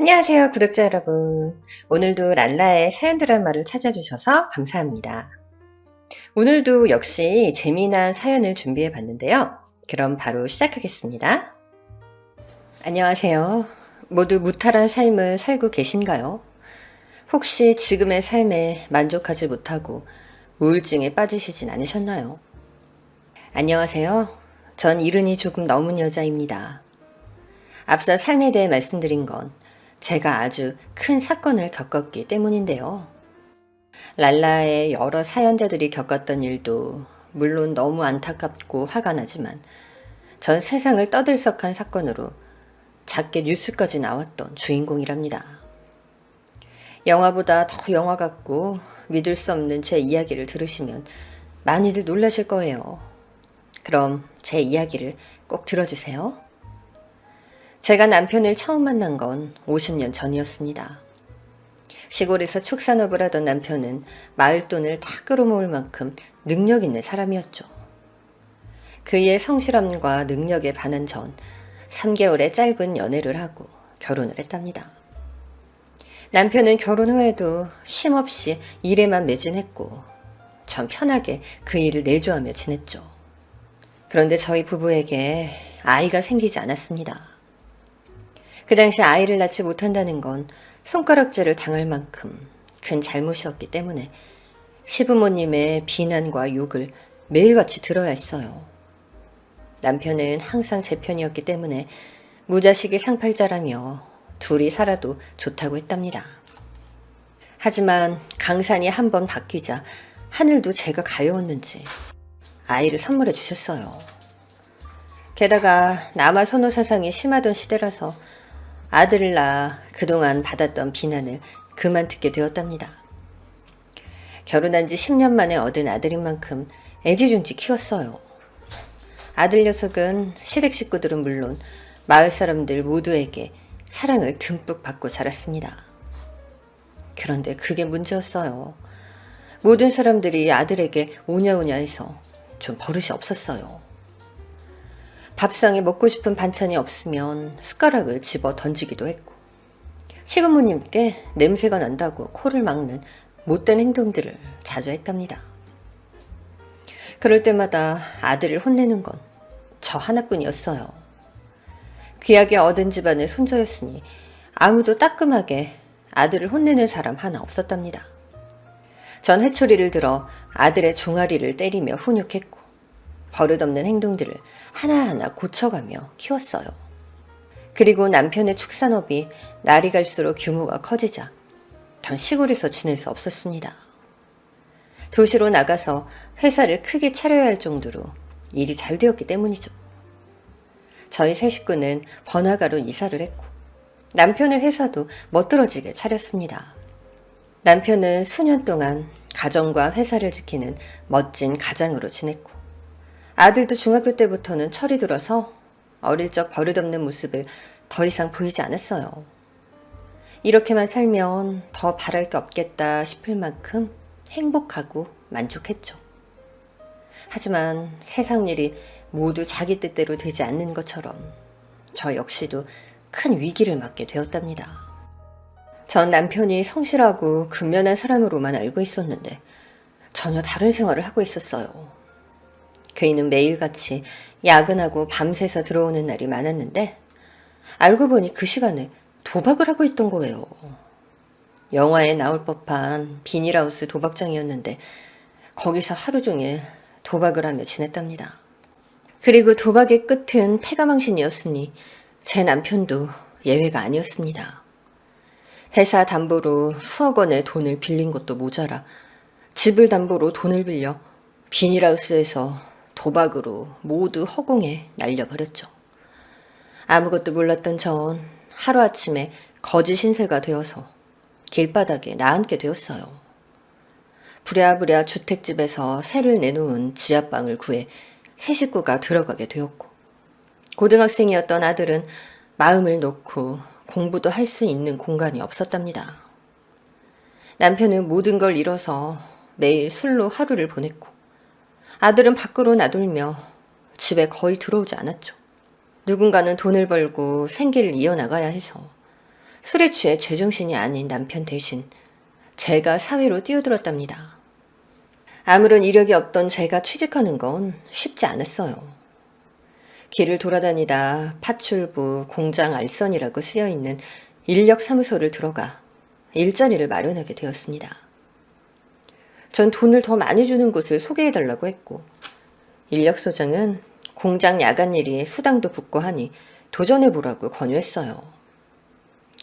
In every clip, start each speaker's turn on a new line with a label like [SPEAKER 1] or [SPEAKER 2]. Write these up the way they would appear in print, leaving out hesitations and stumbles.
[SPEAKER 1] 안녕하세요, 구독자 여러분. 오늘도 랄라의 사연 드라마를 찾아주셔서 감사합니다. 오늘도 역시 재미난 사연을 준비해 봤는데요. 그럼 바로 시작하겠습니다. 안녕하세요. 모두 무탈한 삶을 살고 계신가요? 혹시 지금의 삶에 만족하지 못하고 우울증에 빠지시진 않으셨나요? 안녕하세요. 전 이른이 조금 넘은 여자입니다. 앞서 삶에 대해 말씀드린 건 제가 아주 큰 사건을 겪었기 때문인데요. 랄라의 여러 사연자들이 겪었던 일도 물론 너무 안타깝고 화가 나지만 전 세상을 떠들썩한 사건으로 작게 뉴스까지 나왔던 주인공이랍니다. 영화보다 더 영화 같고 믿을 수 없는 제 이야기를 들으시면 많이들 놀라실 거예요. 그럼 제 이야기를 꼭 들어주세요. 제가 남편을 처음 만난 건 50년 전이었습니다. 시골에서 축산업을 하던 남편은 마을 돈을 다 끌어모을 만큼 능력 있는 사람이었죠. 그의 성실함과 능력에 반한 전 3개월의 짧은 연애를 하고 결혼을 했답니다. 남편은 결혼 후에도 쉼없이 일에만 매진했고 전 편하게 그 일을 내조하며 지냈죠. 그런데 저희 부부에게 아이가 생기지 않았습니다. 그 당시 아이를 낳지 못한다는 건 손가락질을 당할 만큼 큰 잘못이었기 때문에 시부모님의 비난과 욕을 매일같이 들어야 했어요. 남편은 항상 제 편이었기 때문에 무자식의 상팔자라며 둘이 살아도 좋다고 했답니다. 하지만 강산이 한 번 바뀌자 하늘도 제가 가여웠는지 아이를 선물해 주셨어요. 게다가 남아 선호 사상이 심하던 시대라서 아들을 낳아 그동안 받았던 비난을 그만 듣게 되었답니다. 결혼한 지 10년 만에 얻은 아들인 만큼 애지중지 키웠어요. 아들 녀석은 시댁 식구들은 물론 마을 사람들 모두에게 사랑을 듬뿍 받고 자랐습니다. 그런데 그게 문제였어요. 모든 사람들이 아들에게 오냐오냐 해서 좀 버릇이 없었어요. 밥상에 먹고 싶은 반찬이 없으면 숟가락을 집어 던지기도 했고 시부모님께 냄새가 난다고 코를 막는 못된 행동들을 자주 했답니다. 그럴 때마다 아들을 혼내는 건 저 하나뿐이었어요. 귀하게 얻은 집안의 손자였으니 아무도 따끔하게 아들을 혼내는 사람 하나 없었답니다. 전 회초리를 들어 아들의 종아리를 때리며 훈육했고 버릇없는 행동들을 하나하나 고쳐가며 키웠어요. 그리고 남편의 축산업이 날이 갈수록 규모가 커지자 전 시골에서 지낼 수 없었습니다. 도시로 나가서 회사를 크게 차려야 할 정도로 일이 잘 되었기 때문이죠. 저희 세 식구는 번화가로 이사를 했고 남편의 회사도 멋들어지게 차렸습니다. 남편은 수년 동안 가정과 회사를 지키는 멋진 가장으로 지냈고 아들도 중학교 때부터는 철이 들어서 어릴 적 버릇없는 모습을 더 이상 보이지 않았어요. 이렇게만 살면 더 바랄 게 없겠다 싶을 만큼 행복하고 만족했죠. 하지만 세상 일이 모두 자기 뜻대로 되지 않는 것처럼 저 역시도 큰 위기를 맞게 되었답니다. 전 남편이 성실하고 근면한 사람으로만 알고 있었는데 전혀 다른 생활을 하고 있었어요. 그이는 매일같이 야근하고 밤새서 들어오는 날이 많았는데 알고 보니 그 시간에 도박을 하고 있던 거예요. 영화에 나올 법한 비닐하우스 도박장이었는데 거기서 하루 종일 도박을 하며 지냈답니다. 그리고 도박의 끝은 패가망신이었으니 제 남편도 예외가 아니었습니다. 회사 담보로 수억 원의 돈을 빌린 것도 모자라 집을 담보로 돈을 빌려 비닐하우스에서 도박으로 모두 허공에 날려버렸죠. 아무것도 몰랐던 전 하루아침에 거지 신세가 되어서 길바닥에 나앉게 되었어요. 부랴부랴 주택집에서 새를 내놓은 지하방을 구해 세 식구가 들어가게 되었고 고등학생이었던 아들은 마음을 놓고 공부도 할 수 있는 공간이 없었답니다. 남편은 모든 걸 잃어서 매일 술로 하루를 보냈고 아들은 밖으로 나돌며 집에 거의 들어오지 않았죠. 누군가는 돈을 벌고 생계를 이어나가야 해서 술에 취해 제정신이 아닌 남편 대신 제가 사회로 뛰어들었답니다. 아무런 이력이 없던 제가 취직하는 건 쉽지 않았어요. 길을 돌아다니다 파출부, 공장 알선이라고 쓰여있는 인력사무소를 들어가 일자리를 마련하게 되었습니다. 전 돈을 더 많이 주는 곳을 소개해달라고 했고, 인력소장은 공장 야간 일이 수당도 붙고 하니 도전해보라고 권유했어요.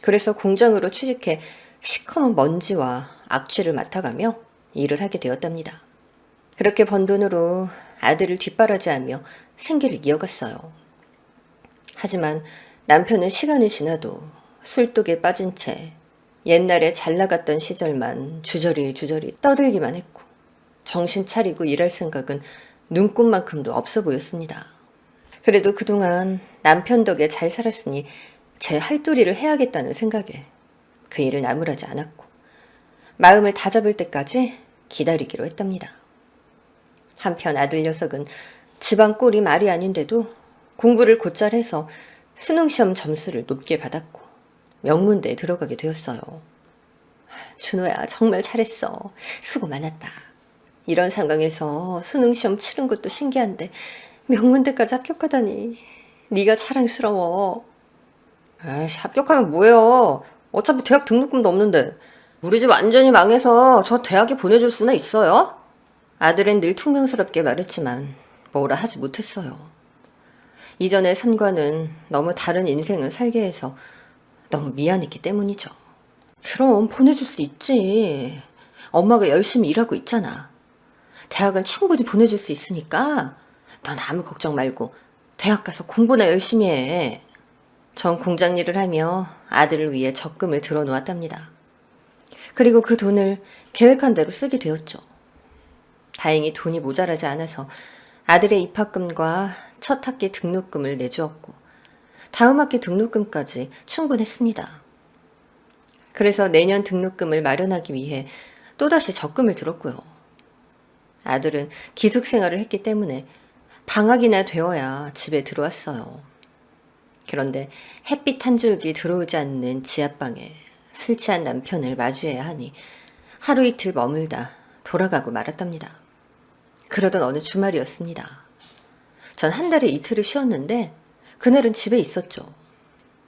[SPEAKER 1] 그래서 공장으로 취직해 시커먼 먼지와 악취를 맡아가며 일을 하게 되었답니다. 그렇게 번 돈으로 아들을 뒷바라지하며 생계를 이어갔어요. 하지만 남편은 시간이 지나도 술독에 빠진 채 옛날에 잘 나갔던 시절만 주저리 떠들기만 했고, 정신 차리고 일할 생각은 눈꽃만큼도 없어 보였습니다. 그래도 그동안 남편 덕에 잘 살았으니 제 할도리를 해야겠다는 생각에 그 일을 나무라지 않았고, 마음을 다잡을 때까지 기다리기로 했답니다. 한편 아들 녀석은 집안 꼴이 말이 아닌데도 공부를 곧잘 해서 수능시험 점수를 높게 받았고 명문대에 들어가게 되었어요. 준호야, 정말 잘했어. 수고 많았다. 이런 상황에서 수능시험 치른 것도 신기한데 명문대까지 합격하다니 네가 자랑스러워. 에이씨, 합격하면 뭐예요. 어차피 대학 등록금도 없는데. 우리 집 완전히 망해서 저 대학에 보내줄 수나 있어요? 아들은 늘 퉁명스럽게 말했지만 뭐라 하지 못했어요. 이전의 삶과는 너무 다른 인생을 살게 해서 너무 미안했기 때문이죠. 그럼 보내줄 수 있지. 엄마가 열심히 일하고 있잖아. 대학은 충분히 보내줄 수 있으니까 넌 아무 걱정 말고 대학 가서 공부나 열심히 해. 전 공장 일을 하며 아들을 위해 적금을 들어놓았답니다. 그리고 그 돈을 계획한 대로 쓰게 되었죠. 다행히 돈이 모자라지 않아서 아들의 입학금과 첫 학기 등록금을 내주었고, 다음 학기 등록금까지 충분했습니다. 그래서 내년 등록금을 마련하기 위해 또다시 적금을 들었고요. 아들은 기숙생활을 했기 때문에 방학이나 되어야 집에 들어왔어요. 그런데 햇빛 한 줄기 들어오지 않는 지하방에 술 취한 남편을 마주해야 하니 하루 이틀 머물다 돌아가고 말았답니다. 그러던 어느 주말이었습니다. 전 한 달에 이틀을 쉬었는데 그날은 집에 있었죠.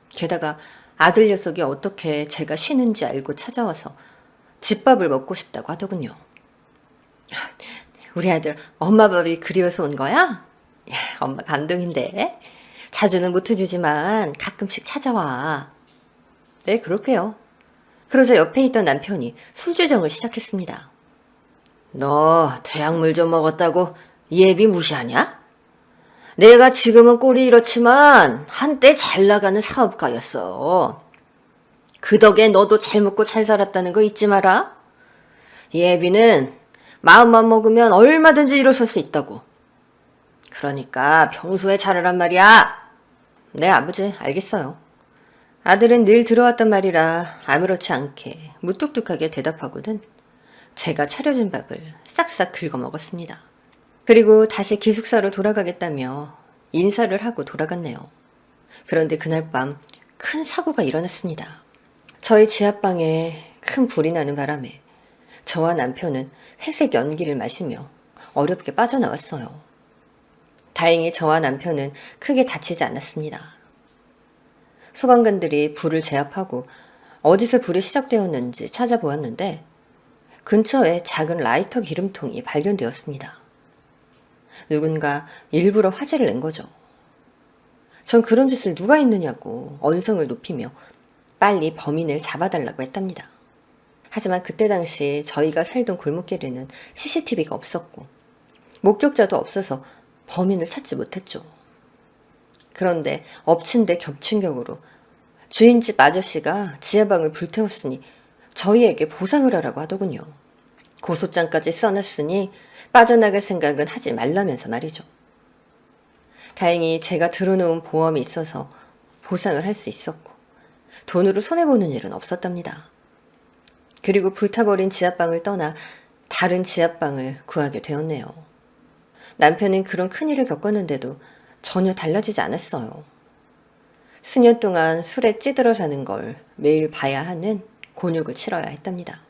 [SPEAKER 1] 게다가 아들 녀석이 어떻게 제가 쉬는지 알고 찾아와서 집밥을 먹고 싶다고 하더군요. 우리 아들 엄마 밥이 그리워서 온 거야? 야, 엄마 감동인데. 자주는 못 해주지만 가끔씩 찾아와. 네, 그럴게요. 그러자 옆에 있던 남편이 술주정을 시작했습니다. 너 대학물 좀 먹었다고 예비 무시하냐? 내가 지금은 꼴이 이렇지만 한때 잘 나가는 사업가였어. 그 덕에 너도 잘 먹고 잘 살았다는 거 잊지 마라. 예비는 마음만 먹으면 얼마든지 일어설 수 있다고. 그러니까 평소에 잘하란 말이야. 네, 아버지, 알겠어요. 아들은 늘 들어왔단 말이라 아무렇지 않게 무뚝뚝하게 대답하고는 제가 차려준 밥을 싹싹 긁어 먹었습니다. 그리고 다시 기숙사로 돌아가겠다며 인사를 하고 돌아갔네요. 그런데 그날 밤 큰 사고가 일어났습니다. 저희 지하방에 큰 불이 나는 바람에 저와 남편은 회색 연기를 마시며 어렵게 빠져나왔어요. 다행히 저와 남편은 크게 다치지 않았습니다. 소방관들이 불을 제압하고 어디서 불이 시작되었는지 찾아보았는데 근처에 작은 라이터 기름통이 발견되었습니다. 누군가 일부러 화재를 낸 거죠. 전 그런 짓을 누가 했느냐고 언성을 높이며 빨리 범인을 잡아달라고 했답니다. 하지만 그때 당시 저희가 살던 골목길에는 CCTV가 없었고 목격자도 없어서 범인을 찾지 못했죠. 그런데 엎친 데 겹친 격으로 주인집 아저씨가 지하방을 불태웠으니 저희에게 보상을 하라고 하더군요. 고소장까지 써놨으니 빠져나갈 생각은 하지 말라면서 말이죠. 다행히 제가 들어놓은 보험이 있어서 보상을 할 수 있었고 돈으로 손해보는 일은 없었답니다. 그리고 불타버린 지하방을 떠나 다른 지하방을 구하게 되었네요. 남편은 그런 큰일을 겪었는데도 전혀 달라지지 않았어요. 수년 동안 술에 찌들어 사는 걸 매일 봐야 하는 곤욕을 치러야 했답니다.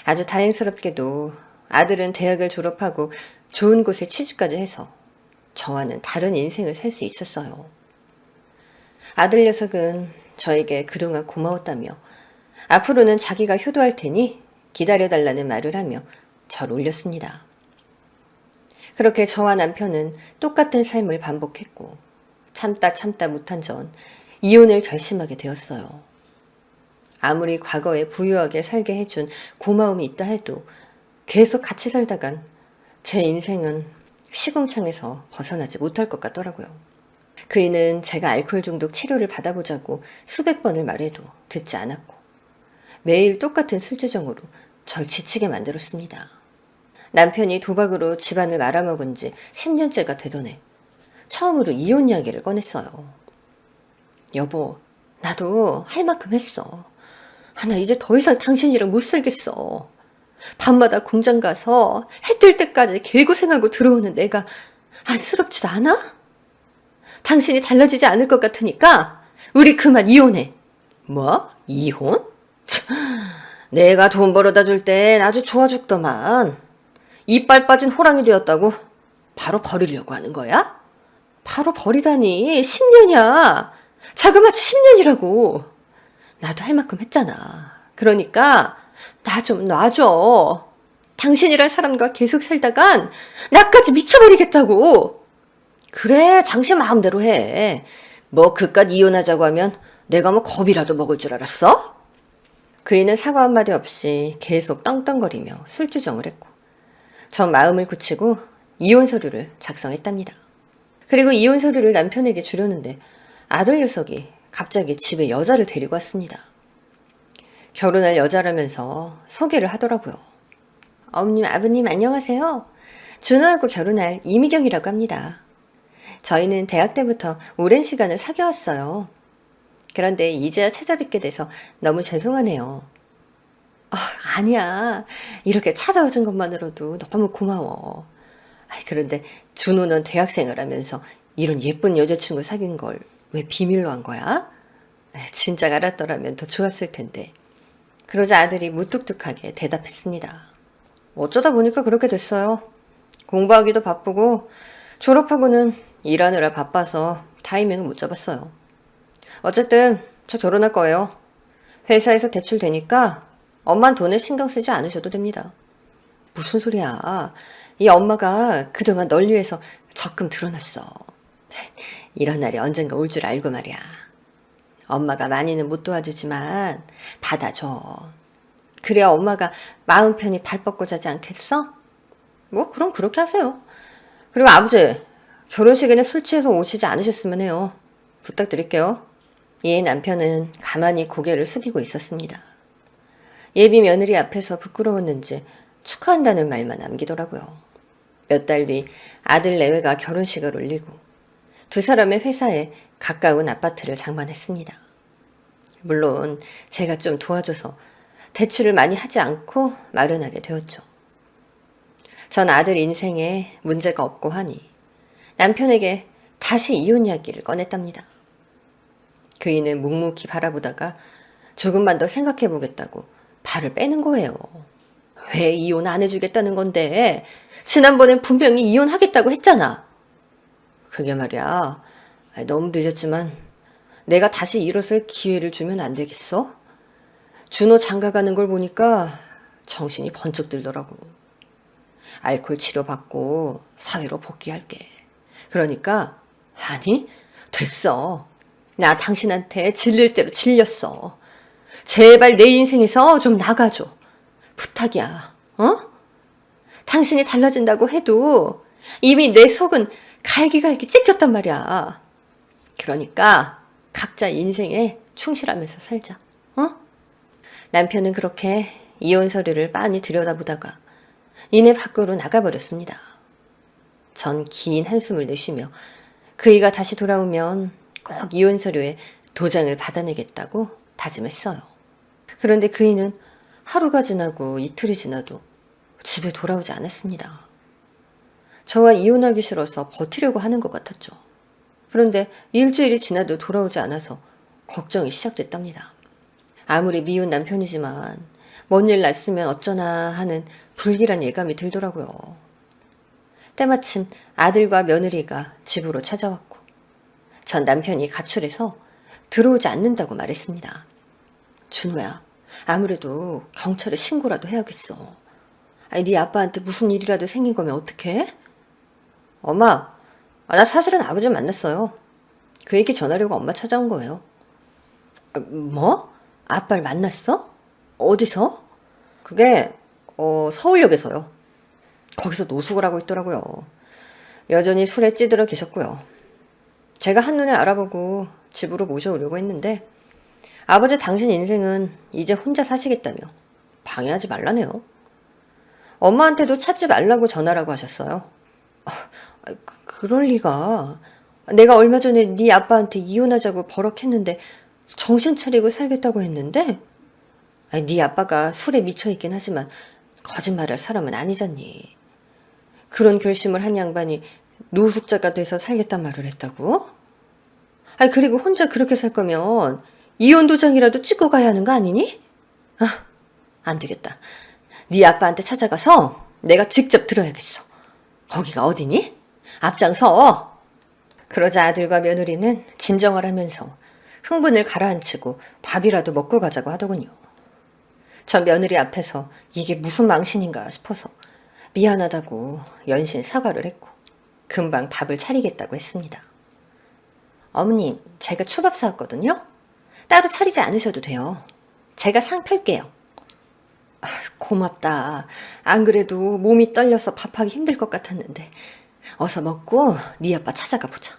[SPEAKER 1] 아주 다행스럽게도 아들은 대학을 졸업하고 좋은 곳에 취직까지 해서 저와는 다른 인생을 살 수 있었어요. 아들 녀석은 저에게 그동안 고마웠다며 앞으로는 자기가 효도할 테니 기다려달라는 말을 하며 절 올렸습니다. 그렇게 저와 남편은 똑같은 삶을 반복했고 참다 못한 전 이혼을 결심하게 되었어요. 아무리 과거에 부유하게 살게 해준 고마움이 있다 해도 계속 같이 살다간 제 인생은 시궁창에서 벗어나지 못할 것 같더라고요. 그이는 제가 알코올 중독 치료를 받아보자고 수백 번을 말해도 듣지 않았고 매일 똑같은 술주정으로 절 지치게 만들었습니다. 남편이 도박으로 집안을 말아먹은 지 10년째가 되던 해 처음으로 이혼 이야기를 꺼냈어요. 여보, 나도 할 만큼 했어. 나 이제 더 이상 당신이랑 못 살겠어. 밤마다 공장 가서 해 뜰 때까지 개고생하고 들어오는 내가 안쓰럽지도 않아? 당신이 달라지지 않을 것 같으니까 우리 그만 이혼해. 뭐? 이혼? 내가 돈 벌어다 줄 땐 아주 좋아 죽더만. 이빨 빠진 호랑이 되었다고 바로 버리려고 하는 거야? 바로 버리다니 10년이야. 자그마치 10년이라고. 나도 할 만큼 했잖아. 그러니까 나 좀 놔줘. 당신이란 사람과 계속 살다간 나까지 미쳐버리겠다고. 그래, 당신 마음대로 해. 뭐 그깟 이혼하자고 하면 내가 뭐 겁이라도 먹을 줄 알았어? 그이는 사과 한마디 없이 계속 떵떵거리며 술주정을 했고 전 마음을 굳히고 이혼 서류를 작성했답니다. 그리고 이혼 서류를 남편에게 주려는데 아들 녀석이 갑자기 집에 여자를 데리고 왔습니다. 결혼할 여자라면서 소개를 하더라고요. 어머님, 아버님 안녕하세요. 준호하고 결혼할 이미경이라고 합니다. 저희는 대학 때부터 오랜 시간을 사귀어왔어요. 그런데 이제야 찾아뵙게 돼서 너무 죄송하네요. 아니야. 이렇게 찾아와준 것만으로도 너무 고마워. 그런데 준호는 대학생을 하면서 이런 예쁜 여자친구 사귄 걸 왜 비밀로 한 거야? 진작 알았더라면 더 좋았을 텐데. 그러자 아들이 무뚝뚝하게 대답했습니다. 어쩌다 보니까 그렇게 됐어요. 공부하기도 바쁘고 졸업하고는 일하느라 바빠서 타이밍을 못 잡았어요. 어쨌든 저 결혼할 거예요. 회사에서 대출 되니까 엄만 돈에 신경 쓰지 않으셔도 됩니다. 무슨 소리야. 이 엄마가 그동안 널 위해서 적금 들어놨어. 이런 날이 언젠가 올 줄 알고 말이야. 엄마가 많이는 못 도와주지만 받아줘. 그래야 엄마가 마음 편히 발 뻗고 자지 않겠어? 뭐 그럼 그렇게 하세요. 그리고 아버지, 결혼식에는 술 취해서 오시지 않으셨으면 해요. 부탁드릴게요. 이에 남편은 가만히 고개를 숙이고 있었습니다. 예비 며느리 앞에서 부끄러웠는지 축하한다는 말만 남기더라고요. 몇 달 뒤 아들 내외가 결혼식을 올리고 두 사람의 회사에 가까운 아파트를 장만했습니다. 물론 제가 좀 도와줘서 대출을 많이 하지 않고 마련하게 되었죠. 전 아들 인생에 문제가 없고 하니 남편에게 다시 이혼 이야기를 꺼냈답니다. 그이는 묵묵히 바라보다가 조금만 더 생각해보겠다고 발을 빼는 거예요. 왜 이혼 안 해주겠다는 건데? 지난번엔 분명히 이혼하겠다고 했잖아. 그게 말이야. 너무 늦었지만 내가 다시 일어설 기회를 주면 안 되겠어? 준호 장가가는 걸 보니까 정신이 번쩍 들더라고. 알코올 치료 받고 사회로 복귀할게. 그러니까 아니 됐어. 나 당신한테 질릴 대로 질렸어. 제발 내 인생에서 좀 나가줘. 부탁이야. 당신이 달라진다고 해도 이미 내 속은 갈기갈기 찢겼단 말이야. 그러니까 각자 인생에 충실하면서 살자. 남편은 그렇게 이혼 서류를 빤히 들여다보다가 이내 밖으로 나가버렸습니다. 전 긴 한숨을 내쉬며 그이가 다시 돌아오면 꼭 이혼 서류에 도장을 받아내겠다고 다짐했어요. 그런데 그이는 하루가 지나고 이틀이 지나도 집에 돌아오지 않았습니다. 저와 이혼하기 싫어서 버티려고 하는 것 같았죠. 그런데 일주일이 지나도 돌아오지 않아서 걱정이 시작됐답니다. 아무리 미운 남편이지만 뭔 일 났으면 어쩌나 하는 불길한 예감이 들더라고요. 때마침 아들과 며느리가 집으로 찾아왔고 전 남편이 가출해서 들어오지 않는다고 말했습니다. 준호야, 아무래도 경찰에 신고라도 해야겠어. 아니, 네 아빠한테 무슨 일이라도 생긴 거면 어떡해? 엄마, 나 사실은 아버지 만났어요. 그 얘기 전하려고 엄마 찾아온 거예요. 뭐? 아빠를 만났어? 어디서? 그게 서울역에서요. 거기서 노숙을 하고 있더라고요. 여전히 술에 찌들어 계셨고요. 제가 한눈에 알아보고 집으로 모셔오려고 했는데 아버지 당신 인생은 이제 혼자 사시겠다며 방해하지 말라네요. 엄마한테도 찾지 말라고 전하라고 하셨어요. 그럴 리가. 내가 얼마 전에 네 아빠한테 이혼하자고 버럭했는데 정신 차리고 살겠다고 했는데 네 아빠가 술에 미쳐있긴 하지만 거짓말할 사람은 아니잖니. 그런 결심을 한 양반이 노숙자가 돼서 살겠단 말을 했다고? 그리고 혼자 그렇게 살 거면 이혼 도장이라도 찍고 가야 하는 거 아니니? 안 되겠다. 네 아빠한테 찾아가서 내가 직접 들어야겠어. 거기가 어디니? 앞장서. 그러자 아들과 며느리는 진정을 하면서 흥분을 가라앉히고 밥이라도 먹고 가자고 하더군요. 전 며느리 앞에서 이게 무슨 망신인가 싶어서 미안하다고 연신 사과를 했고 금방 밥을 차리겠다고 했습니다. 어머님, 제가 초밥 사왔거든요. 따로 차리지 않으셔도 돼요. 제가 상 펼게요. 고맙다. 안 그래도 몸이 떨려서 밥하기 힘들 것 같았는데 어서 먹고 네 아빠 찾아가 보자.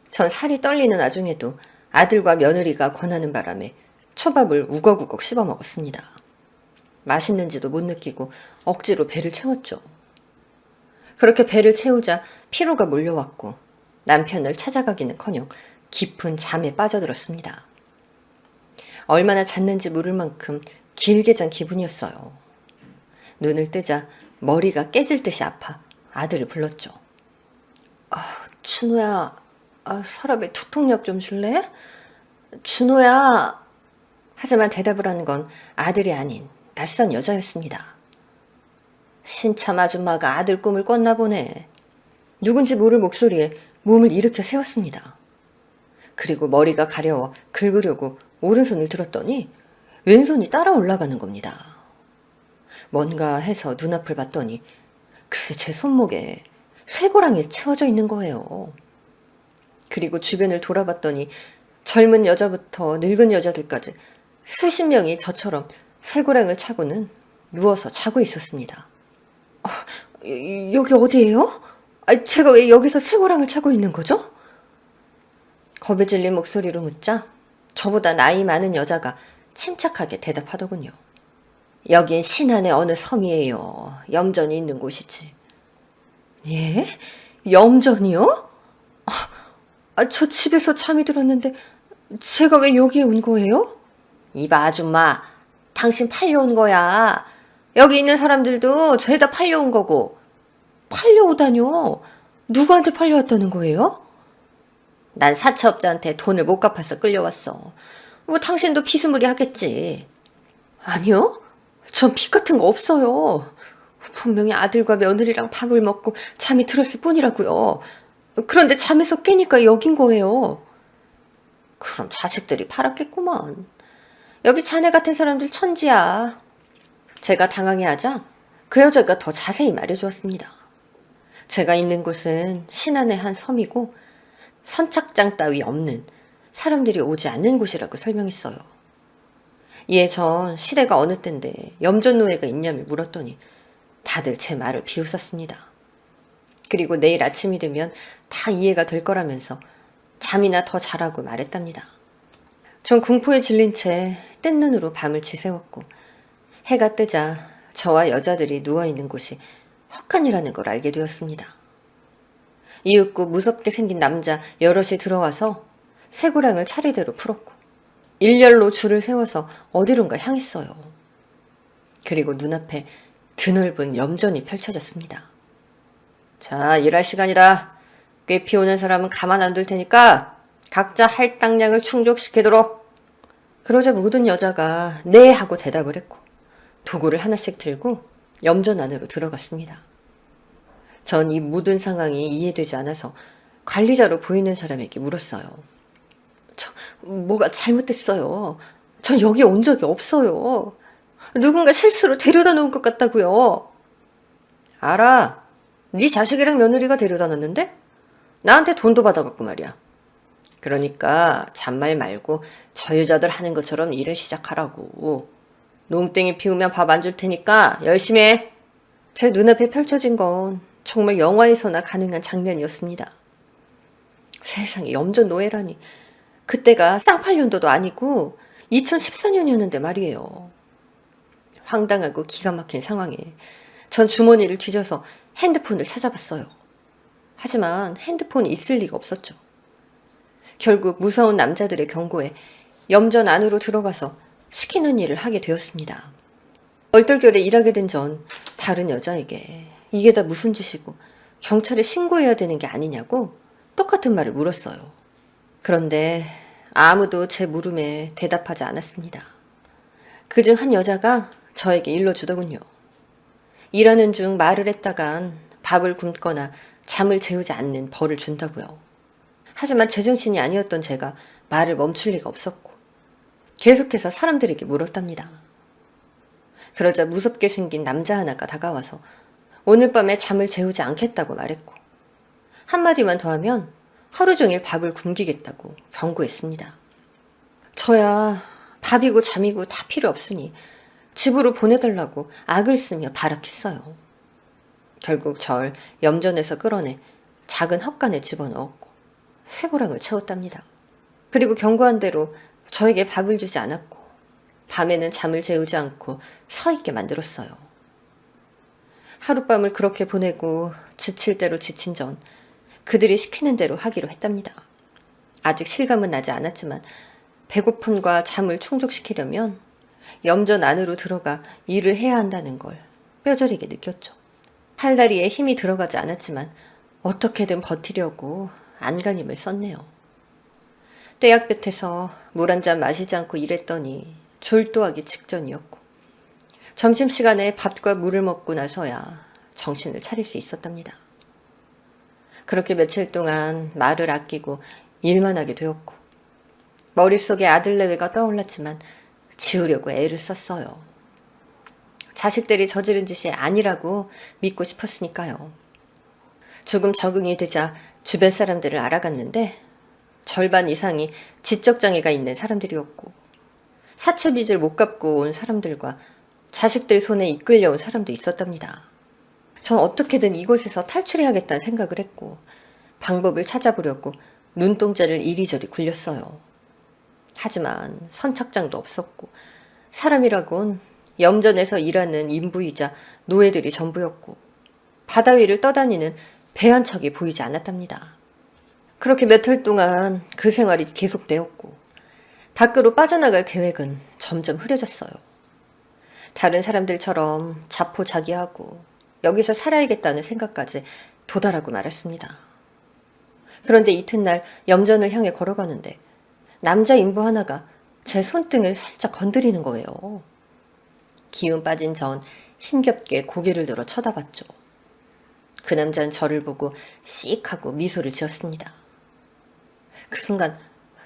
[SPEAKER 1] 전 살이 떨리는 와중에도 아들과 며느리가 권하는 바람에 초밥을 우걱우걱 씹어 먹었습니다. 맛있는지도 못 느끼고 억지로 배를 채웠죠. 그렇게 배를 채우자 피로가 몰려왔고 남편을 찾아가기는커녕 깊은 잠에 빠져들었습니다. 얼마나 잤는지 모를 만큼 길게 잔 기분이었어요. 눈을 뜨자 머리가 깨질 듯이 아파 아들을 불렀죠. 준호야, 서랍에 두통약 좀 줄래? 준호야. 하지만 대답을 하는 건 아들이 아닌 낯선 여자였습니다. 신참 아줌마가 아들 꿈을 꿨나 보네. 누군지 모를 목소리에 몸을 일으켜 세웠습니다. 그리고 머리가 가려워 긁으려고 오른손을 들었더니 왼손이 따라 올라가는 겁니다. 뭔가 해서 눈앞을 봤더니 글쎄 제 손목에 쇠고랑이 채워져 있는 거예요. 그리고 주변을 돌아봤더니 젊은 여자부터 늙은 여자들까지 수십 명이 저처럼 쇠고랑을 차고는 누워서 자고 있었습니다. 여기 어디예요? 제가 왜 여기서 쇠고랑을 차고 있는 거죠? 겁에 질린 목소리로 묻자 저보다 나이 많은 여자가 침착하게 대답하더군요. 여긴 신안의 어느 섬이에요. 염전이 있는 곳이지. 예? 염전이요? 저 집에서 잠이 들었는데 제가 왜 여기에 온 거예요? 이봐 아줌마, 당신 팔려온 거야. 여기 있는 사람들도 죄다 팔려온 거고. 팔려오다뇨? 누구한테 팔려왔다는 거예요? 난 사채업자한테 돈을 못 갚아서 끌려왔어. 뭐 당신도 비스무리 하겠지. 아니요, 전 빚 같은 거 없어요. 분명히 아들과 며느리랑 밥을 먹고 잠이 들었을 뿐이라고요. 그런데 잠에서 깨니까 여긴 거예요. 그럼 자식들이 팔았겠구먼. 여기 자네 같은 사람들 천지야. 제가 당황해하자 그 여자가 더 자세히 말해주었습니다. 제가 있는 곳은 신안의 한 섬이고 선착장 따위 없는 사람들이 오지 않는 곳이라고 설명했어요. 이에 전 시대가 어느 때인데 염전노예가 있냐며 물었더니 다들 제 말을 비웃었습니다. 그리고 내일 아침이 되면 다 이해가 될 거라면서 잠이나 더 자라고 말했답니다. 전 공포에 질린 채 뜬 눈으로 밤을 지새웠고 해가 뜨자 저와 여자들이 누워있는 곳이 헛간이라는 걸 알게 되었습니다. 이윽고 무섭게 생긴 남자 여럿이 들어와서 쇠고랑을 차례대로 풀었고 일렬로 줄을 세워서 어디론가 향했어요. 그리고 눈앞에 드넓은 염전이 펼쳐졌습니다. 자, 일할 시간이다. 꽤 피우는 사람은 가만 안 둘 테니까 각자 할당량을 충족시키도록. 그러자 모든 여자가 네 하고 대답을 했고 도구를 하나씩 들고 염전 안으로 들어갔습니다. 전 이 모든 상황이 이해되지 않아서 관리자로 보이는 사람에게 물었어요. 뭐가 잘못됐어요. 전 여기 온 적이 없어요. 누군가 실수로 데려다 놓은 것 같다고요. 알아. 네 자식이랑 며느리가 데려다 놨는데? 나한테 돈도 받아갖고 말이야. 그러니까 잔말 말고 저 여자들 하는 것처럼 일을 시작하라고. 농땡이 피우면 밥 안 줄 테니까 열심히 해. 제 눈앞에 펼쳐진 건 정말 영화에서나 가능한 장면이었습니다. 세상에 염전 노예라니. 그때가 쌍팔년도도 아니고 2014년이었는데 말이에요. 황당하고 기가 막힌 상황에 전 주머니를 뒤져서 핸드폰을 찾아봤어요. 하지만 핸드폰이 있을 리가 없었죠. 결국 무서운 남자들의 경고에 염전 안으로 들어가서 시키는 일을 하게 되었습니다. 얼떨결에 일하게 된 전 다른 여자에게 이게 다 무슨 짓이고 경찰에 신고해야 되는 게 아니냐고 똑같은 말을 물었어요. 그런데 아무도 제 물음에 대답하지 않았습니다. 그중 한 여자가 저에게 일러주더군요. 일하는 중 말을 했다간 밥을 굶거나 잠을 재우지 않는 벌을 준다고요. 하지만 제정신이 아니었던 제가 말을 멈출 리가 없었고 계속해서 사람들에게 물었답니다. 그러자 무섭게 생긴 남자 하나가 다가와서 오늘 밤에 잠을 재우지 않겠다고 말했고 한마디만 더 하면 하루 종일 밥을 굶기겠다고 경고했습니다. 저야 밥이고 잠이고 다 필요 없으니 집으로 보내달라고 악을 쓰며 발악했어요. 결국 절 염전에서 끌어내 작은 헛간에 집어넣었고 쇠고랑을 채웠답니다. 그리고 경고한 대로 저에게 밥을 주지 않았고 밤에는 잠을 재우지 않고 서 있게 만들었어요. 하룻밤을 그렇게 보내고 지칠 대로 지친 전 그들이 시키는 대로 하기로 했답니다. 아직 실감은 나지 않았지만 배고픔과 잠을 충족시키려면 염전 안으로 들어가 일을 해야 한다는 걸 뼈저리게 느꼈죠. 팔다리에 힘이 들어가지 않았지만 어떻게든 버티려고 안간힘을 썼네요. 뙤약볕에서 물 한 잔 마시지 않고 일했더니 졸도하기 직전이었고 점심시간에 밥과 물을 먹고 나서야 정신을 차릴 수 있었답니다. 그렇게 며칠 동안 말을 아끼고 일만 하게 되었고 머릿속에 아들 내외가 떠올랐지만 지우려고 애를 썼어요. 자식들이 저지른 짓이 아니라고 믿고 싶었으니까요. 조금 적응이 되자 주변 사람들을 알아갔는데 절반 이상이 지적장애가 있는 사람들이었고 사채빚을 못 갚고 온 사람들과 자식들 손에 이끌려온 사람도 있었답니다. 전 어떻게든 이곳에서 탈출해야겠다는 생각을 했고 방법을 찾아보려고 눈동자를 이리저리 굴렸어요. 하지만 선착장도 없었고 사람이라곤 염전에서 일하는 인부이자 노예들이 전부였고 바다 위를 떠다니는 배 한 척이 보이지 않았답니다. 그렇게 몇 달 동안 그 생활이 계속되었고 밖으로 빠져나갈 계획은 점점 흐려졌어요. 다른 사람들처럼 자포자기하고 여기서 살아야겠다는 생각까지 도달하고 말았습니다. 그런데 이튿날 염전을 향해 걸어가는데 남자 인부 하나가 제 손등을 살짝 건드리는 거예요. 기운 빠진 전 힘겹게 고개를 들어 쳐다봤죠. 그 남자는 저를 보고 씩 하고 미소를 지었습니다. 그 순간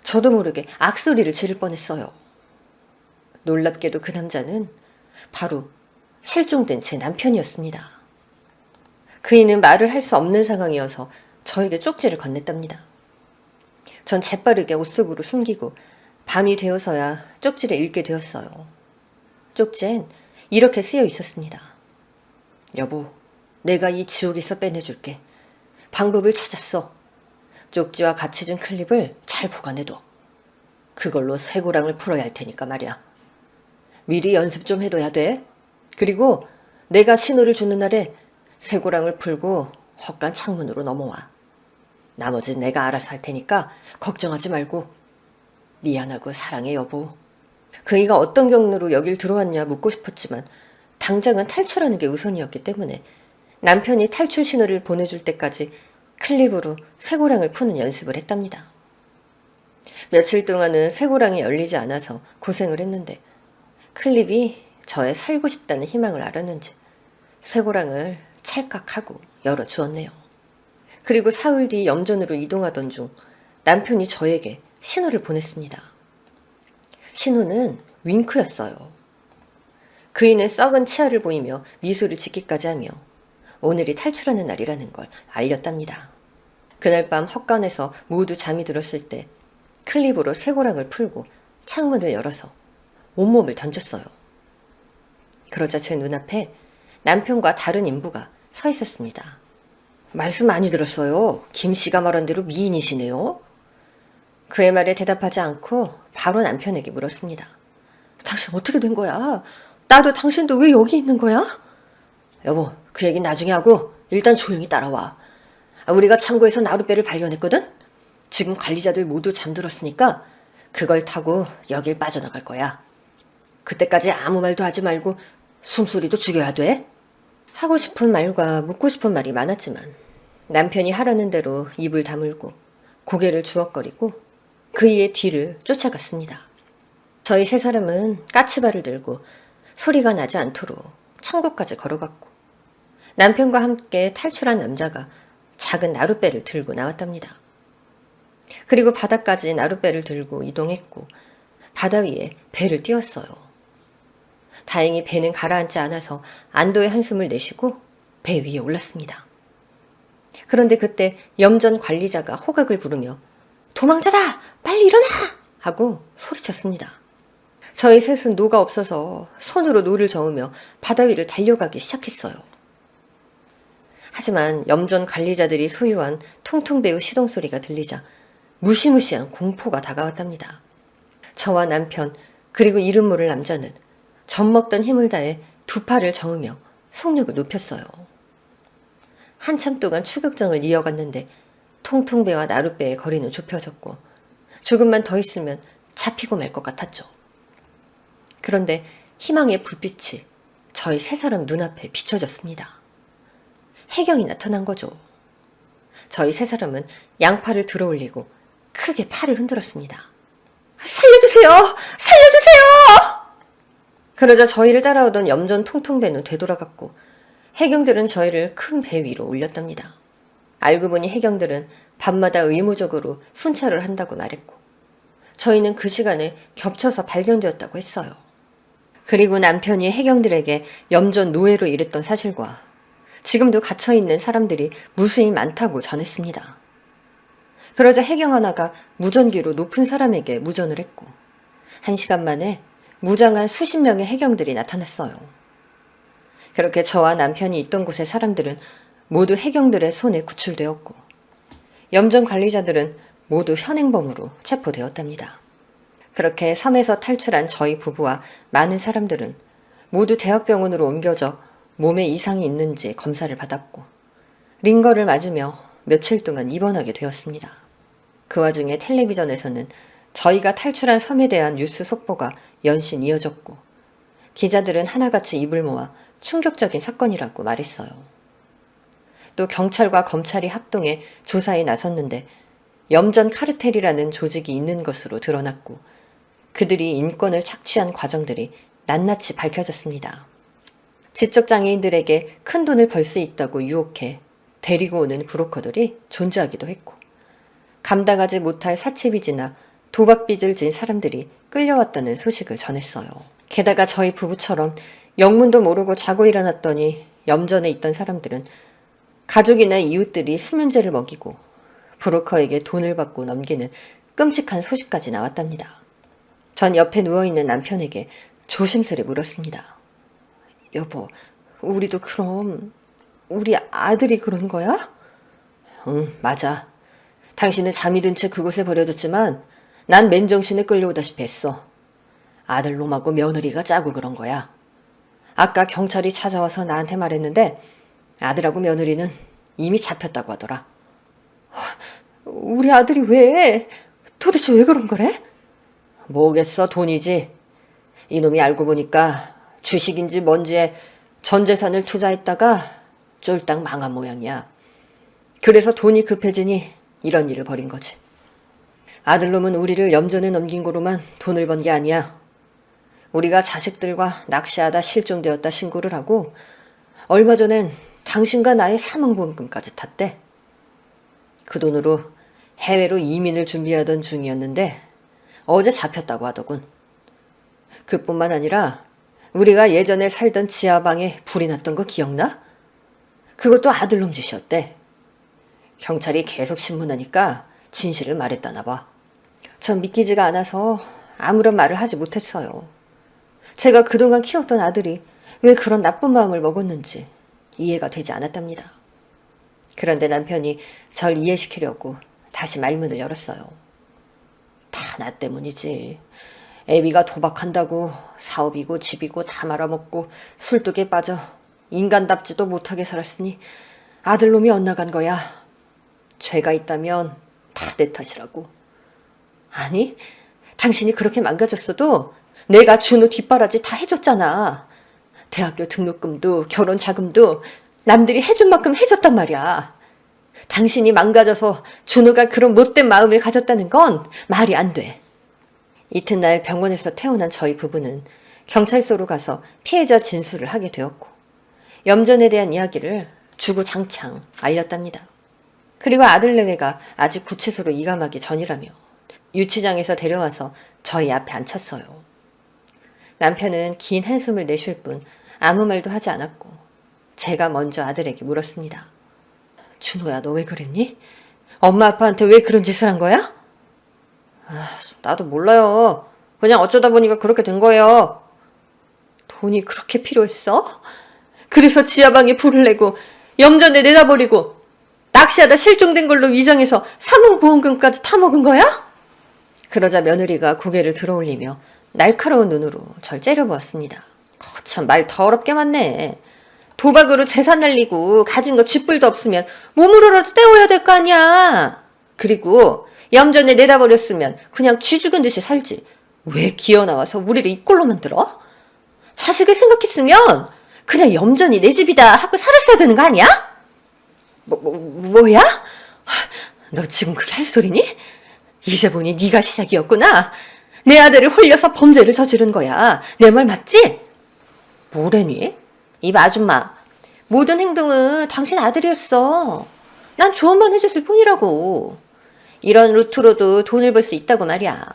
[SPEAKER 1] 저도 모르게 악소리를 지를 뻔했어요. 놀랍게도 그 남자는 바로 실종된 제 남편이었습니다. 그이는 말을 할 수 없는 상황이어서 저에게 쪽지를 건넸답니다. 전 재빠르게 옷 속으로 숨기고 밤이 되어서야 쪽지를 읽게 되었어요. 쪽지엔 이렇게 쓰여 있었습니다. 여보, 내가 이 지옥에서 빼내줄게. 방법을 찾았어. 쪽지와 같이 준 클립을 잘 보관해둬. 그걸로 쇠고랑을 풀어야 할 테니까 말이야. 미리 연습 좀 해둬야 돼. 그리고 내가 신호를 주는 날에 쇠고랑을 풀고 헛간 창문으로 넘어와. 나머지는 내가 알아서 할 테니까 걱정하지 말고. 미안하고 사랑해 여보. 그이가 어떤 경로로 여길 들어왔냐 묻고 싶었지만 당장은 탈출하는 게 우선이었기 때문에 남편이 탈출 신호를 보내줄 때까지 클립으로 쇠고랑을 푸는 연습을 했답니다. 며칠 동안은 쇠고랑이 열리지 않아서 고생을 했는데 클립이 저의 살고 싶다는 희망을 알았는지 쇠고랑을 찰칵하고 열어주었네요. 그리고 사흘 뒤 염전으로 이동하던 중 남편이 저에게 신호를 보냈습니다. 신호는 윙크였어요. 그이는 썩은 치아를 보이며 미소를 짓기까지 하며 오늘이 탈출하는 날이라는 걸 알렸답니다. 그날 밤 헛간에서 모두 잠이 들었을 때 클립으로 쇠고랑을 풀고 창문을 열어서 온몸을 던졌어요. 그러자 제 눈앞에 남편과 다른 인부가 서 있었습니다. 말씀 많이 들었어요. 김 씨가 말한 대로 미인이시네요. 그의 말에 대답하지 않고 바로 남편에게 물었습니다. 당신 어떻게 된 거야? 나도 당신도 왜 여기 있는 거야? 여보, 그 얘긴 나중에 하고 일단 조용히 따라와. 우리가 창고에서 나룻배를 발견했거든? 지금 관리자들 모두 잠들었으니까 그걸 타고 여길 빠져나갈 거야. 그때까지 아무 말도 하지 말고 숨소리도 죽여야 돼. 하고 싶은 말과 묻고 싶은 말이 많았지만 남편이 하라는 대로 입을 다물고 고개를 주걱거리고 그이의 뒤를 쫓아갔습니다. 저희 세 사람은 까치발을 들고 소리가 나지 않도록 창고까지 걸어갔고 남편과 함께 탈출한 남자가 작은 나룻배를 들고 나왔답니다. 그리고 바다까지 나룻배를 들고 이동했고 바다 위에 배를 띄웠어요. 다행히 배는 가라앉지 않아서 안도의 한숨을 내쉬고 배 위에 올랐습니다. 그런데 그때 염전 관리자가 호각을 부르며 도망자다! 빨리 일어나! 하고 소리쳤습니다. 저희 셋은 노가 없어서 손으로 노를 저으며 바다 위를 달려가기 시작했어요. 하지만 염전 관리자들이 소유한 통통배우 시동소리가 들리자 무시무시한 공포가 다가왔답니다. 저와 남편 그리고 이름 모를 남자는 젖먹던 힘을 다해 두 팔을 저으며 속력을 높였어요. 한참 동안 추격전을 이어갔는데 통통배와 나룻배의 거리는 좁혀졌고 조금만 더 있으면 잡히고 말 것 같았죠. 그런데 희망의 불빛이 저희 세 사람 눈앞에 비춰졌습니다. 해경이 나타난 거죠. 저희 세 사람은 양팔을 들어 올리고 크게 팔을 흔들었습니다. 살려주세요! 살려주세요! 그러자 저희를 따라오던 염전 통통배는 되돌아갔고 해경들은 저희를 큰 배 위로 올렸답니다. 알고 보니 해경들은 밤마다 의무적으로 순찰을 한다고 말했고 저희는 그 시간에 겹쳐서 발견되었다고 했어요. 그리고 남편이 해경들에게 염전 노예로 일했던 사실과 지금도 갇혀있는 사람들이 무수히 많다고 전했습니다. 그러자 해경 하나가 무전기로 높은 사람에게 무전을 했고 1시간 만에 무장한 수십 명의 해경들이 나타났어요. 그렇게 저와 남편이 있던 곳의 사람들은 모두 해경들의 손에 구출되었고 염전 관리자들은 모두 현행범으로 체포되었답니다. 그렇게 섬에서 탈출한 저희 부부와 많은 사람들은 모두 대학병원으로 옮겨져 몸에 이상이 있는지 검사를 받았고 링거를 맞으며 며칠 동안 입원하게 되었습니다. 그 와중에 텔레비전에서는 저희가 탈출한 섬에 대한 뉴스 속보가 연신 이어졌고 기자들은 하나같이 입을 모아 충격적인 사건이라고 말했어요. 또 경찰과 검찰이 합동해 조사에 나섰는데 염전 카르텔이라는 조직이 있는 것으로 드러났고 그들이 인권을 착취한 과정들이 낱낱이 밝혀졌습니다. 지적장애인들에게 큰 돈을 벌 수 있다고 유혹해 데리고 오는 브로커들이 존재하기도 했고 감당하지 못할 사치빚이나 도박빚을 진 사람들이 끌려왔다는 소식을 전했어요. 게다가 저희 부부처럼 영문도 모르고 자고 일어났더니 염전에 있던 사람들은 가족이나 이웃들이 수면제를 먹이고 브로커에게 돈을 받고 넘기는 끔찍한 소식까지 나왔답니다. 전 옆에 누워있는 남편에게 조심스레 물었습니다. 여보, 우리도 그럼 우리 아들이 그런 거야? 응, 맞아. 당신은 잠이 든 채 그곳에 버려졌지만 난 맨정신에 끌려오다시피 했어. 아들 놈하고 며느리가 짜고 그런 거야. 아까 경찰이 찾아와서 나한테 말했는데 아들하고 며느리는 이미 잡혔다고 하더라. 우리 아들이 왜? 도대체 왜 그런 거래? 뭐겠어, 돈이지. 이놈이 알고 보니까 주식인지 뭔지에 전 재산을 투자했다가 쫄딱 망한 모양이야. 그래서 돈이 급해지니 이런 일을 벌인 거지. 아들놈은 우리를 염전에 넘긴 거로만 돈을 번 게 아니야. 우리가 자식들과 낚시하다 실종되었다 신고를 하고 얼마 전엔 당신과 나의 사망보험금까지 탔대. 그 돈으로 해외로 이민을 준비하던 중이었는데 어제 잡혔다고 하더군. 그뿐만 아니라 우리가 예전에 살던 지하방에 불이 났던 거 기억나? 그것도 아들놈 짓이었대. 경찰이 계속 신문하니까 진실을 말했다나 봐. 전 믿기지가 않아서 아무런 말을 하지 못했어요. 제가 그동안 키웠던 아들이 왜 그런 나쁜 마음을 먹었는지 이해가 되지 않았답니다. 그런데 남편이 절 이해시키려고 다시 말문을 열었어요. 다 나 때문이지. 애비가 도박한다고 사업이고 집이고 다 말아먹고 술독에 빠져 인간답지도 못하게 살았으니 아들놈이 엇나간 거야. 죄가 있다면 다 내 탓이라고. 아니, 당신이 그렇게 망가졌어도 내가 준우 뒷바라지 다 해줬잖아. 대학교 등록금도 결혼 자금도 남들이 해준 만큼 해줬단 말이야. 당신이 망가져서 준우가 그런 못된 마음을 가졌다는 건 말이 안 돼. 이튿날 병원에서 퇴원한 저희 부부는 경찰서로 가서 피해자 진술을 하게 되었고 염전에 대한 이야기를 주구장창 알렸답니다. 그리고 아들 내외가 아직 구치소로 이감하기 전이라며 유치장에서 데려와서 저희 앞에 앉혔어요. 남편은 긴 한숨을 내쉴 뿐 아무 말도 하지 않았고 제가 먼저 아들에게 물었습니다. 준호야, 너 왜 그랬니? 엄마 아빠한테 왜 그런 짓을 한 거야? 나도 몰라요. 그냥 어쩌다 보니까 그렇게 된 거예요. 돈이 그렇게 필요했어? 그래서 지하방에 불을 내고 염전에 내다버리고 낚시하다 실종된 걸로 위장해서 사망보험금까지 타먹은 거야? 그러자 며느리가 고개를 들어올리며 날카로운 눈으로 절 째려보았습니다. 거참 말 더럽게 많네. 도박으로 재산 날리고 가진 거 쥐뿔도 없으면 몸으로라도 때워야 될 거 아니야. 그리고 염전에 내다버렸으면 그냥 쥐 죽은 듯이 살지. 왜 기어나와서 우리를 이 꼴로 만들어? 자식을 생각했으면 그냥 염전이 내 집이다 하고 살았어야 되는 거 아니야? 뭐야? 너 지금 그게 할 소리니? 이제 보니 네가 시작이었구나. 내 아들을 홀려서 범죄를 저지른 거야. 내 말 맞지? 뭐래니? 이 아줌마, 모든 행동은 당신 아들이었어. 난 조언만 해줬을 뿐이라고. 이런 루트로도 돈을 벌 수 있다고 말이야.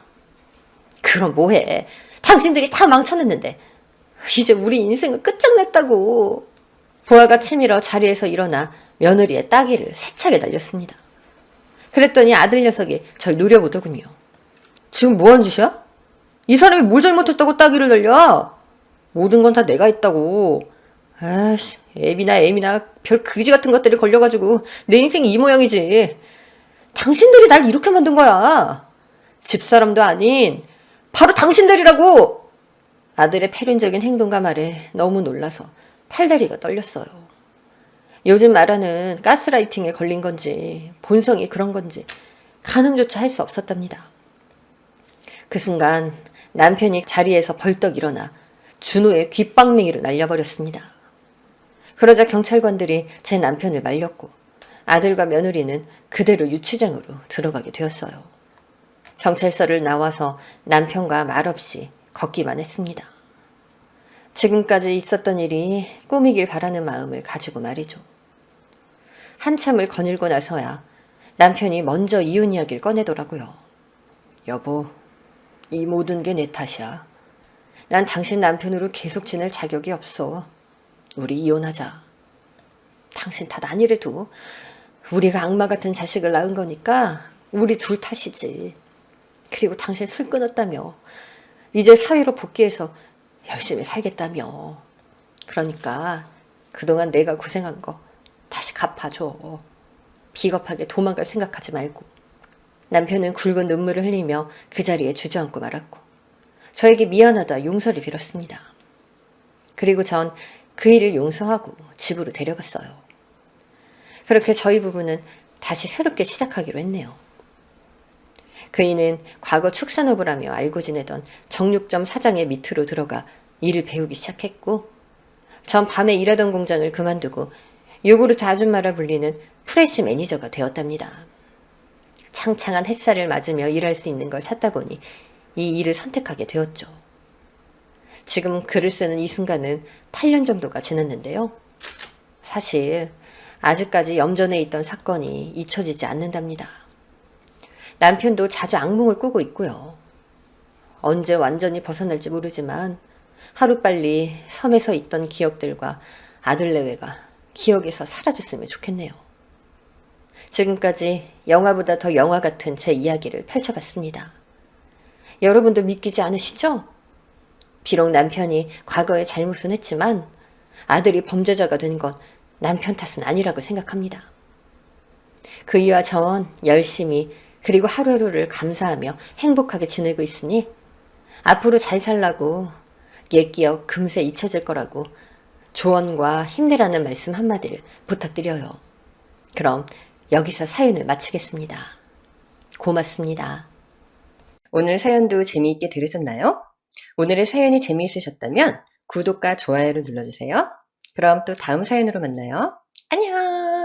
[SPEAKER 1] 그럼 뭐해? 당신들이 다 망쳐냈는데 이제 우리 인생은 끝장났다고. 부하가 치밀어 자리에서 일어나 며느리의 따귀를 세차게 날렸습니다. 그랬더니 아들 녀석이 절 노려보더군요. 지금 뭐한 짓이야? 이 사람이 뭘 잘못했다고 따귀를 날려? 모든 건 다 내가 했다고. 아이씨, 애미나 별 그지 같은 것들이 걸려가지고 내 인생이 이 모양이지. 당신들이 날 이렇게 만든 거야. 집사람도 아닌 바로 당신들이라고. 아들의 패륜적인 행동과 말에 너무 놀라서 팔다리가 떨렸어요. 요즘 말하는 가스라이팅에 걸린 건지 본성이 그런 건지 가늠조차 할 수 없었답니다. 그 순간 남편이 자리에서 벌떡 일어나 준호의 귓방맹이를 날려버렸습니다. 그러자 경찰관들이 제 남편을 말렸고 아들과 며느리는 그대로 유치장으로 들어가게 되었어요. 경찰서를 나와서 남편과 말없이 걷기만 했습니다. 지금까지 있었던 일이 꿈이길 바라는 마음을 가지고 말이죠. 한참을 거닐고 나서야 남편이 먼저 이혼 이야기를 꺼내더라고요. 여보, 이 모든 게 내 탓이야. 난 당신 남편으로 계속 지낼 자격이 없어. 우리 이혼하자. 당신 탓 아니래도 우리가 악마 같은 자식을 낳은 거니까 우리 둘 탓이지. 그리고 당신 술 끊었다며. 이제 사회로 복귀해서 열심히 살겠다며. 그러니까 그동안 내가 고생한 거 다시 갚아줘. 비겁하게 도망갈 생각하지 말고. 남편은 굵은 눈물을 흘리며 그 자리에 주저앉고 말았고 저에게 미안하다 용서를 빌었습니다. 그리고 전 그 일을 용서하고 집으로 데려갔어요. 그렇게 저희 부부는 다시 새롭게 시작하기로 했네요. 그이는 과거 축산업을 하며 알고 지내던 정육점 사장의 밑으로 들어가 일을 배우기 시작했고 전 밤에 일하던 공장을 그만두고 요구르트 아줌마라 불리는 프레시 매니저가 되었답니다. 창창한 햇살을 맞으며 일할 수 있는 걸 찾다 보니 이 일을 선택하게 되었죠. 지금 글을 쓰는 이 순간은 8년 정도가 지났는데요. 사실 아직까지 염전에 있던 사건이 잊혀지지 않는답니다. 남편도 자주 악몽을 꾸고 있고요. 언제 완전히 벗어날지 모르지만 하루빨리 섬에서 있던 기억들과 아들 내외가 기억에서 사라졌으면 좋겠네요. 지금까지 영화보다 더 영화 같은 제 이야기를 펼쳐봤습니다. 여러분도 믿기지 않으시죠? 비록 남편이 과거에 잘못은 했지만 아들이 범죄자가 된 건 남편 탓은 아니라고 생각합니다. 그이와 전 열심히 그리고 하루하루를 감사하며 행복하게 지내고 있으니 앞으로 잘 살라고 옛 기억 금세 잊혀질 거라고 조언과 힘내라는 말씀 한마디를 부탁드려요. 그럼 여기서 사연을 마치겠습니다. 고맙습니다. 오늘 사연도 재미있게 들으셨나요? 오늘의 사연이 재미있으셨다면 구독과 좋아요를 눌러주세요. 그럼 또 다음 사연으로 만나요. 안녕!